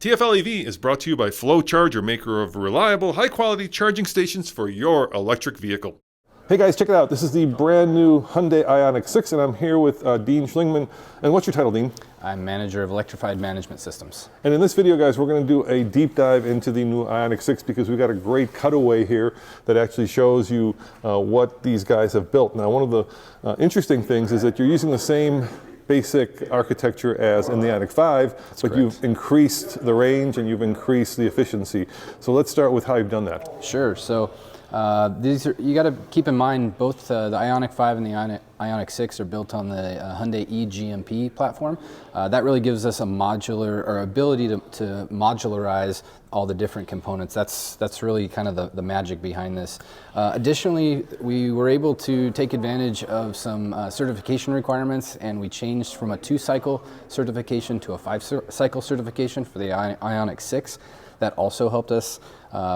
TFL EV is brought to you by Flow Charger, maker of reliable, high-quality charging stations for your electric vehicle. Hey guys, check it out. This is the brand new Hyundai Ionic 6, and I'm here with Dean Schlingman. And what's your title, Dean? I'm Manager of Electrified Management Systems. And in this video, guys, we're going to do a deep dive into the new Ionic 6 because we've got a great cutaway here that actually shows you what these guys have built. Now, one of the interesting things is that you're using the same basic architecture as in the Ionic 5, That's but correct. You've increased the range and you've increased the efficiency. So let's start with how you've done that. Sure. So you got to keep in mind both the Ionic 5 and the Ionic 6 are built on the Hyundai eGMP platform. That really gives us a modular or ability to modularize all the different components. That's really kind of the magic behind this. Additionally, we were able to take advantage of some certification requirements, and we changed from a 2-cycle certification to a 5-cycle certification for the Ionic 6. That also helped us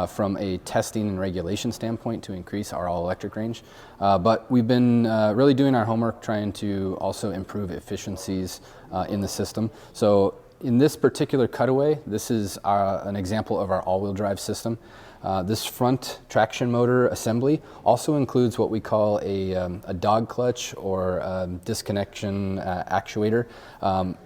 from a testing and regulation standpoint to increase our all-electric range. But we've been really doing our homework trying to also improve efficiencies in the system. So in this particular cutaway, this is an example of our all-wheel drive system. This front traction motor assembly also includes what we call a dog clutch or disconnection actuator.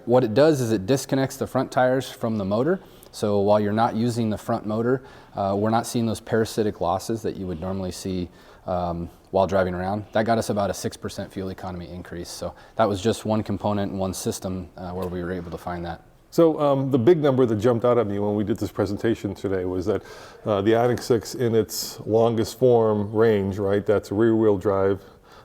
What it does is it disconnects the front tires from the motor. So while you're not using the front motor, we're not seeing those parasitic losses that you would normally see while driving around. That got us about a 6% fuel economy increase. So that was just one component and one system where we were able to find that. So the big number that jumped out at me when we did this presentation today was that the Ionic 6 in its longest form range, right, that's rear-wheel drive,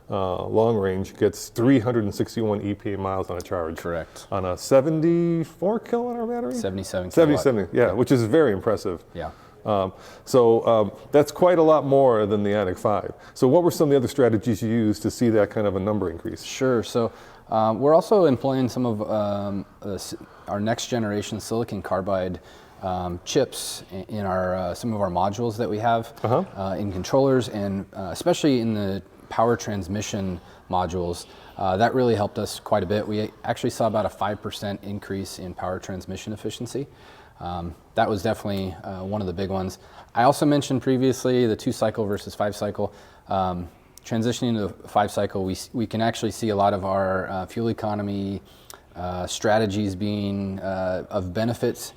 long range, gets 361 EPA miles on a charge. Correct. On a 74 kilowatt hour battery? 77 kilowatt. 77, yeah, which is very impressive. Yeah. So that's quite a lot more than the Ionic 5. So what were some of the other strategies you used to see that kind of a number increase? Sure. So we're also employing some of our next generation silicon carbide chips in our some of our modules that we have in controllers, and especially in the power transmission modules. That really helped us quite a bit. We actually saw about a 5% increase in power transmission efficiency. That was definitely one of the big ones. I also mentioned previously the 2-cycle versus 5-cycle. Transitioning to 5-cycle, we can actually see a lot of our fuel economy strategies being of benefits,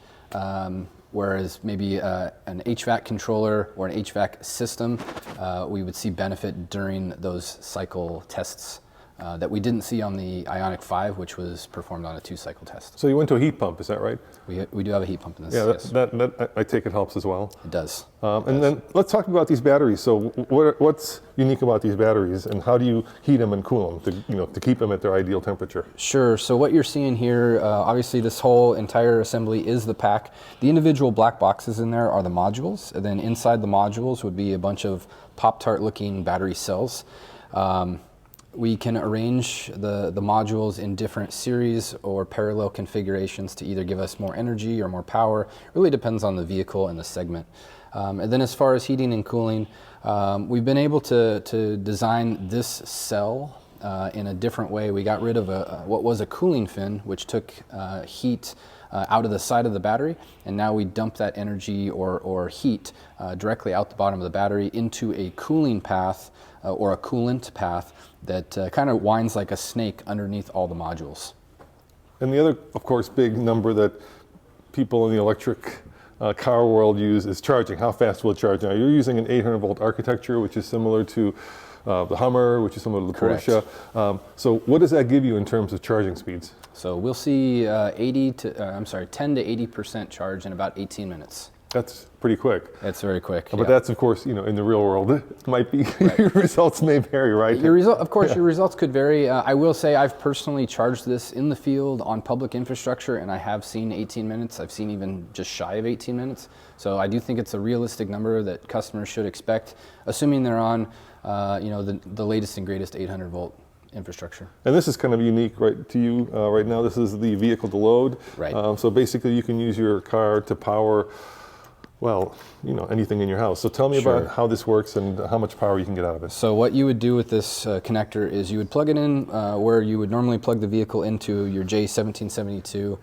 whereas maybe an HVAC controller or an HVAC system, we would see benefit during those cycle tests that we didn't see on the Ionic 5, which was performed on a 2-cycle test. So you went to a heat pump, is that right? We do have a heat pump in this. Yeah, yes. that I take it helps as well. It does. And then let's talk about these batteries. So what's unique about these batteries, and how do you heat them and cool them to keep them at their ideal temperature? Sure. So what you're seeing here, obviously this whole entire assembly is the pack. The individual black boxes in there are the modules, and then inside the modules would be a bunch of Pop-Tart looking battery cells. We can arrange the modules in different series or parallel configurations to either give us more energy or more power. It really depends on the vehicle and the segment. And then as far as heating and cooling, we've been able to design this cell in a different way. We got rid of what was a cooling fin, which took heat out of the side of the battery, and now we dump that energy or heat directly out the bottom of the battery into a cooling path or a coolant path that kind of winds like a snake underneath all the modules. And the other, of course, big number that people in the electric car world use is charging. How fast will it charge? Now, you're using an 800-volt architecture, which is similar to the Hummer, which is similar to the Correct. Porsche. So what does that give you in terms of charging speeds? So we'll see 10 to 80% charge in about 18 minutes. That's pretty quick. That's very quick. But that's, of course, in the real world, it might be, your results may vary, right? Your results could vary. I will say I've personally charged this in the field on public infrastructure, and I have seen 18 minutes. I've seen even just shy of 18 minutes. So I do think it's a realistic number that customers should expect, assuming they're on, the latest and greatest 800-volt infrastructure. And this is kind of unique, right, to you right now. This is the vehicle to load. Right. So basically, you can use your car to power, well, anything in your house. So tell me about how this works and how much power you can get out of it. So what you would do with this connector is you would plug it in where you would normally plug the vehicle into your J1772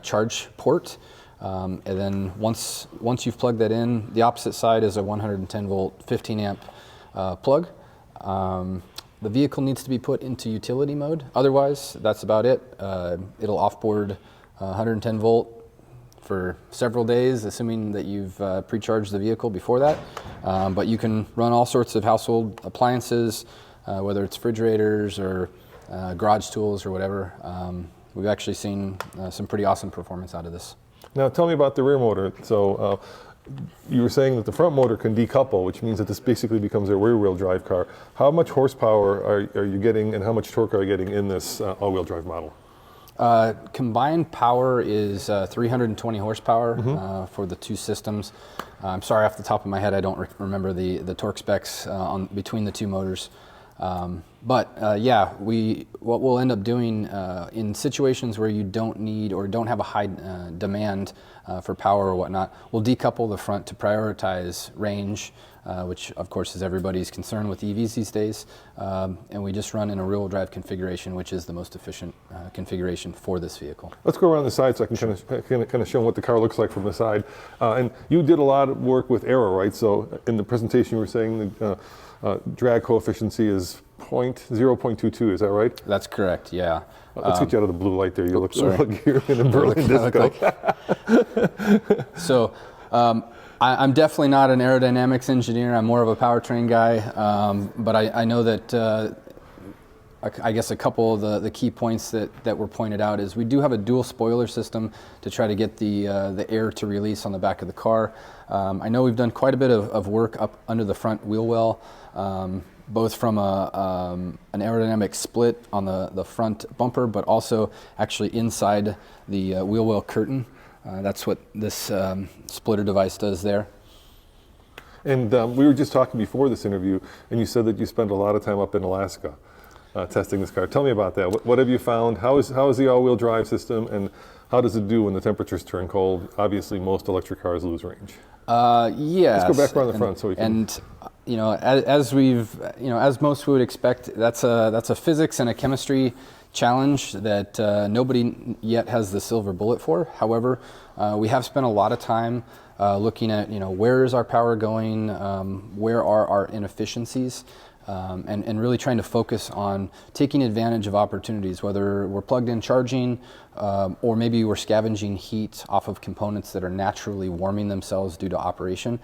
charge port. And then once you've plugged that in, the opposite side is a 110 volt, 15 amp plug. The vehicle needs to be put into utility mode. Otherwise, that's about it. It'll offboard 110 volt for several days, assuming that you've pre-charged the vehicle before that. But you can run all sorts of household appliances, whether it's refrigerators or garage tools or whatever. We've actually seen some pretty awesome performance out of this. Now tell me about the rear motor. So you were saying that the front motor can decouple, which means that this basically becomes a rear-wheel drive car. How much horsepower are you getting, and how much torque are you getting in this all-wheel drive model? Combined power is 320 horsepower for the two systems. I'm sorry, off the top of my head, I don't remember the torque specs between the two motors. But what we'll end up doing in situations where you don't need or don't have a high demand for power or whatnot, we'll decouple the front to prioritize range, which of course is everybody's concern with EVs these days, and we just run in a rear-wheel drive configuration, which is the most efficient configuration for this vehicle. Let's go around the side so I can kind of show what the car looks like from the side. And you did a lot of work with aero, right? So in the presentation you were saying the drag coefficient is 0.22, is that right? That's correct, yeah. Let's get you out of the blue light there. You look like you're in a Berlin disco. So I'm definitely not an aerodynamics engineer. I'm more of a powertrain guy, but I know that I guess a couple of the key points that were pointed out is we do have a dual spoiler system to try to get the air to release on the back of the car. I know we've done quite a bit of work up under the front wheel well, both from an aerodynamic split on the front bumper, but also actually inside the wheel well curtain. That's what this splitter device does there. And we were just talking before this interview, and you said that you spent a lot of time up in Alaska testing this car. Tell me about that. What have you found? How is the all-wheel drive system, and how does it do when the temperatures turn cold? Obviously, most electric cars lose range. Yes. Let's go back around the front so we can. And as most would expect, that's a physics and a chemistry challenge that nobody yet has the silver bullet for. However, we have spent a lot of time looking at where is our power going, where are our inefficiencies, and really trying to focus on taking advantage of opportunities, whether we're plugged in charging or maybe we're scavenging heat off of components that are naturally warming themselves due to operation.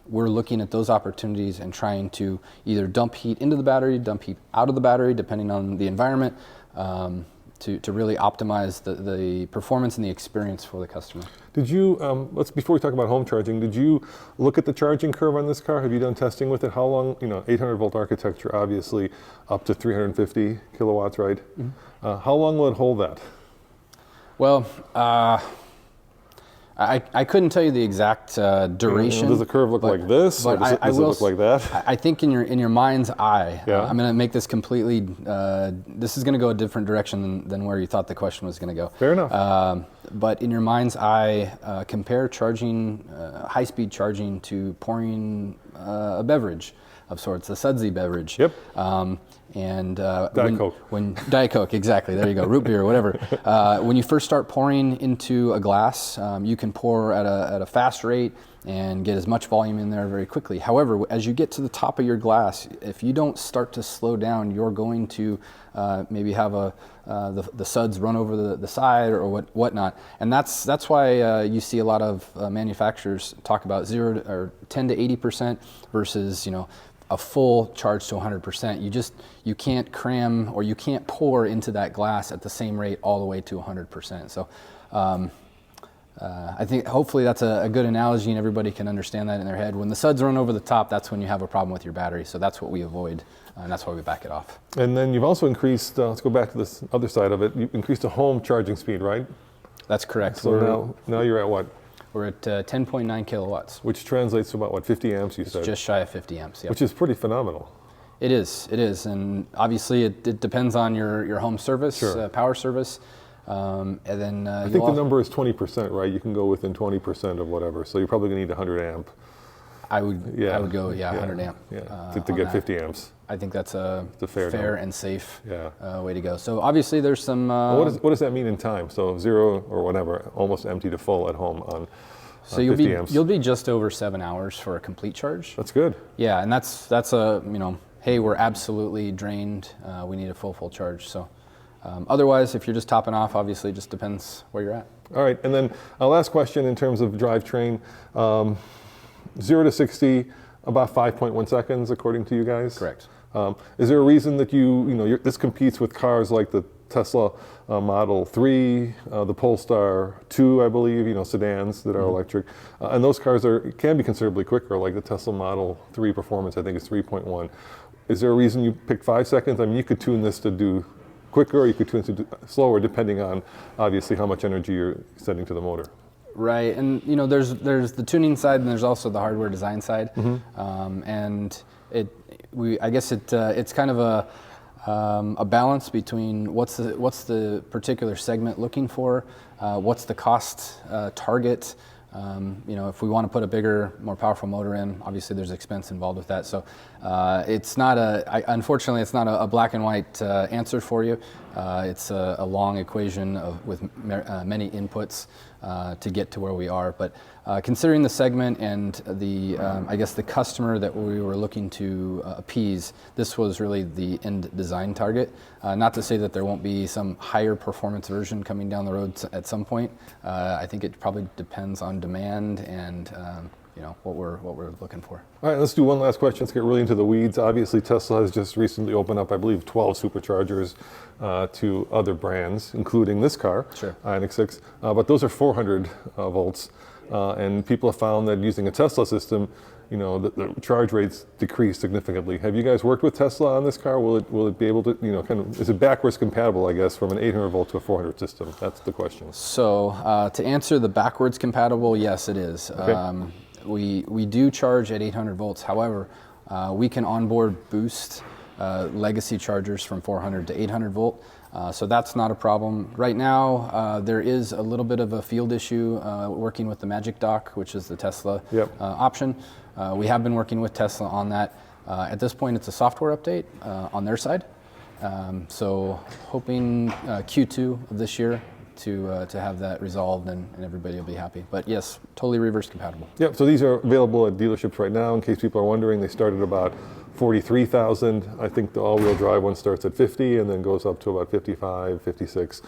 We're looking at those opportunities and trying to either dump heat into the battery, dump heat out of the battery, depending on the environment, to really optimize the performance and the experience for the customer. Did you, before we talk about home charging, did you look at the charging curve on this car? Have you done testing with it? How long, 800 volt architecture, obviously up to 350 kilowatts, right? Mm-hmm. How long will it hold that? Well, I couldn't tell you the exact duration. Does the curve look like this, or does it look like that? I think in your mind's eye, I'm going to make this completely. This is going to go a different direction than where you thought the question was going to go. Fair enough. But in your mind's eye, compare charging, high-speed charging, to pouring a beverage of sorts, a sudsy beverage. Yep. Diet Coke. Diet Coke, exactly. There you go. Root beer, whatever. When you first start pouring into a glass, you can pour at a fast rate and get as much volume in there very quickly. However, as you get to the top of your glass, if you don't start to slow down, you're going to maybe have the suds run over the side or whatnot. And that's why you see a lot of manufacturers talk about 0 or 10 to 80% versus a full charge to 100%. You can't cram or you can't pour into that glass at the same rate all the way to 100%. So I think hopefully that's a good analogy and everybody can understand that in their head. When the suds run over the top, that's when you have a problem with your battery. So that's what we avoid, and that's why we back it off. And then you've also increased, let's go back to this other side of it, you increased the home charging speed, right? That's correct. So now you're at what? We're at 10.9 kilowatts. Which translates to about, what, 50 amps you said? It's just shy of 50 amps, yeah. Which is pretty phenomenal. It is. And obviously it depends on your home service, sure. Power service. And then I think the number is 20%, right? You can go within 20% of whatever, so you're probably going to need 100 amp. I would go 100 amp. To get 50 amps. I think that's a fair fair and safe way to go. So obviously there's some. What does that mean in time? So 0 or whatever, almost empty to full at home on. So you'll be just over 7 hours for a complete charge. That's good. Yeah, and that's a hey, we're absolutely drained. We need a full charge. So otherwise, if you're just topping off, obviously it just depends where you're at. All right, and then last question in terms of drivetrain, 0 to 60 about 5.1 seconds according to you guys. Correct. Is there a reason that this competes with cars like the Tesla Model 3, the Polestar 2, I believe, sedans that are electric, and those cars can be considerably quicker, like the Tesla Model 3 Performance, I think is 3.1. Is there a reason you picked 5 seconds? I mean, you could tune this to do quicker, or you could tune it to do slower, depending on obviously how much energy you're sending to the motor. Right, and there's the tuning side, and there's also the hardware design side, and I guess it's kind of a balance between what's the particular segment looking for, what's the cost target. If we want to put a bigger, more powerful motor in, obviously there's expense involved with that. So unfortunately, it's not a black and white answer for you. It's a long equation with many inputs to get to where we are. But considering the segment and I guess the customer that we were looking to appease, this was really the end design target. Not to say that there won't be some higher performance version coming down the road at some point. I think it probably depends on demand and what we're looking for. All right, let's do one last question. Let's get really into the weeds. Obviously, Tesla has just recently opened up, I believe, 12 superchargers to other brands, including this car, Sure. Ioniq 6. But those are 400 volts, and people have found that using a Tesla system, the charge rates decrease significantly. Have you guys worked with Tesla on this car? Will it be able to, is it backwards compatible, I guess, from an 800 volt to a 400 system? That's the question. So to answer the backwards compatible, yes, it is. Okay. We do charge at 800 volts. However, we can onboard boost legacy chargers from 400 to 800 volt. So that's not a problem. Right now, there is a little bit of a field issue working with the Magic Dock, which is the Tesla option. We have been working with Tesla on that. At this point, it's a software update on their side. So hoping Q2 of this year to have that resolved and everybody will be happy. But yes, totally reverse compatible. Yep, so these are available at dealerships right now. In case people are wondering, they start at about $43,000. I think the all-wheel drive one starts at 50 and then goes up to about 55, 56.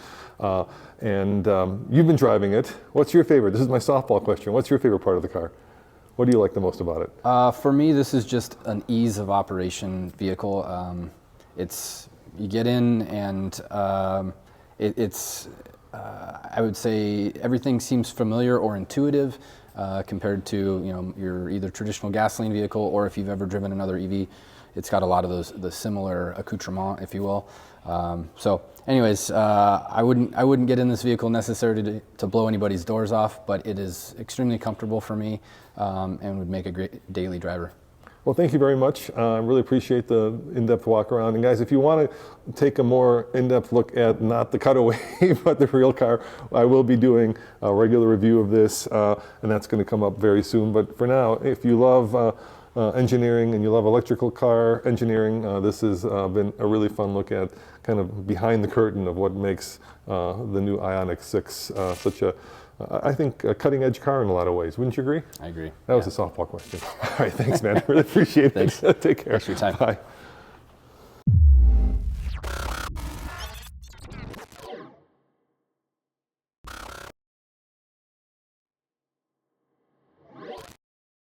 And you've been driving it. What's your favorite? This is my softball question. What's your favorite part of the car? What do you like the most about it? For me, this is just an ease of operation vehicle. You get in and I would say everything seems familiar or intuitive compared to your either traditional gasoline vehicle, or if you've ever driven another EV, it's got a lot of the similar accoutrement, if you will. So anyways, I wouldn't get in this vehicle necessarily to blow anybody's doors off, but it is extremely comfortable for me and would make a great daily driver. Well, thank you very much. I really appreciate the in-depth walk around. And guys, if you want to take a more in-depth look at not the cutaway, but the real car, I will be doing a regular review of this, and that's going to come up very soon. But for now, if you love engineering and you love electrical car engineering, this has been a really fun look at kind of behind the curtain of what makes the new Ioniq 6 such a I think a cutting-edge car in a lot of ways. Wouldn't you agree? I agree. That was a softball question. All right, thanks, man. Really appreciate it. Thanks. Take care. Thanks for your time. Bye.